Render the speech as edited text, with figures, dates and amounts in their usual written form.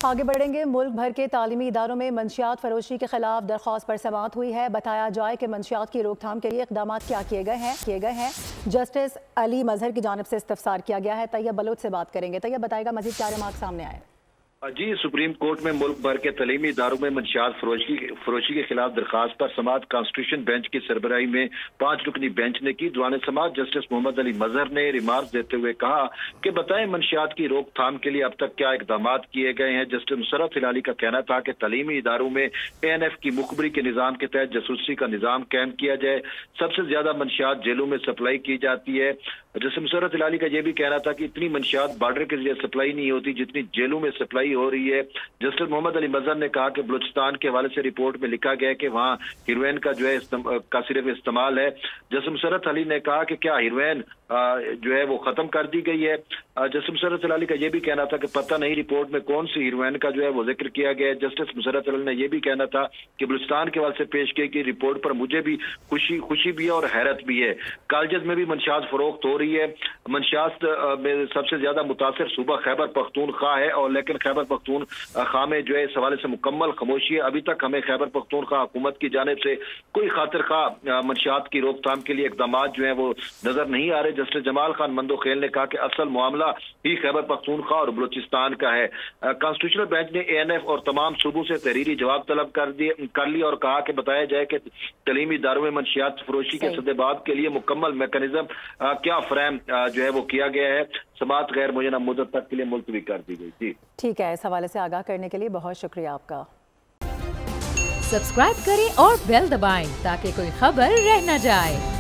आगे बढ़ेंगे। मुल्क भर के तालीमी इदारों में मंशियात फरोशी के खिलाफ दरख्वास्त पर समाअत हुई है। बताया जाए कि मंशियात की रोकथाम के लिए इकदाम क्या किए गए हैं। जस्टिस अली मजहर की जानिब से इस्तफसार किया गया है। तैयब बलोच से बात करेंगे। तैयब बताएगा मजीद क्या रिमार्क सामने आए। जी, सुप्रीम कोर्ट में मुल्क भर के तलीमी इदारों में मंशियात फरोशी के खिलाफ दरखास्त पर समाअत कॉन्स्टिट्यूशन बेंच की सरबराही में 5 रुकनी बेंच ने की। दीवान समाअत जस्टिस मोहम्मद अली मजहर ने रिमार्क देते हुए कहा कि बताएं मंशियात की रोकथाम के लिए अब तक क्या इकदाम किए गए हैं। जस्टिस मुशर्रफ हिलाली का कहना था कि तलीमी इदारों में ANF की मुखबरी के निज़ाम के तहत जासूसी का निज़ाम कायम किया जाए। सबसे ज्यादा मंशियात जेलों में सप्लाई की जाती है। जस्टिस मुशर्रफ हिलाली का यह भी कहना था कि इतनी मंशियात बॉर्डर के जरिए सप्लाई नहीं होती जितनी जेलों में सप्लाई हो रही है। जस्टिस मोहम्मद अली मजहर ने कहा कि बलूचिस्तान के हवाले से रिपोर्ट में लिखा गया है कि वहां हीरोइन का जो है का सिर्फ इस्तेमाल है। जस्टिस मुशर्रफ अली ने कहा कि क्या हीरोइन जो है वो खत्म कर दी गई है। जस्टिस मुशर्रफ अली का यह भी कहना था कि पता नहीं रिपोर्ट में कौन सी हीरोइन का जो है वो जिक्र किया गया है। जस्टिस मुशर्रफ अली ने यह भी कहना था कि बलूचिस्तान के हवाले से पेश की गई रिपोर्ट पर मुझे भी खुशी भी है और हैरत भी है। कॉलेज में भी मंशियात फरोख्त हो रही है। मंशियात में सबसे ज्यादा मुतासर सूबा खैबर पख्तूनख्वा है और लेकिन खैबर पख्तूनख्वा में जो है इस हवाले से मुकम्मल खामोशी है। अभी तक हमें खैबर पख्तूनख्वा हुकूमत की जानिब से कोई खातिर खा मंशियात की रोकथाम के लिए इकदाम जो है वो नजर नहीं आ रहे। जस्टिस जमाल खान मंदोखेल ने कहा कि असल मामला ही खैबर पख्तूनख्वा और बलूचिस्तान का है। कॉन्स्टिट्यूशनल बेंच ने ANF और तमाम सूबों से तहरीरी जवाब तलब कर लिया और कहा कि बताया जाए कि तलीमी इदारों में मंशियात फरोशी के सद्देबाब के लिए मुकम्मल मैकेनिज्म क्या फ्रेम जो है वो किया गया है। समाअत गैर मुय्यना मुद्दत तक के लिए मुलतवी कर दी गई। जी ठीक है, इस हवाले से आगाह करने के लिए बहुत शुक्रिया आपका। सब्सक्राइब करें और बेल दबाएं ताकि कोई खबर रह न जाए।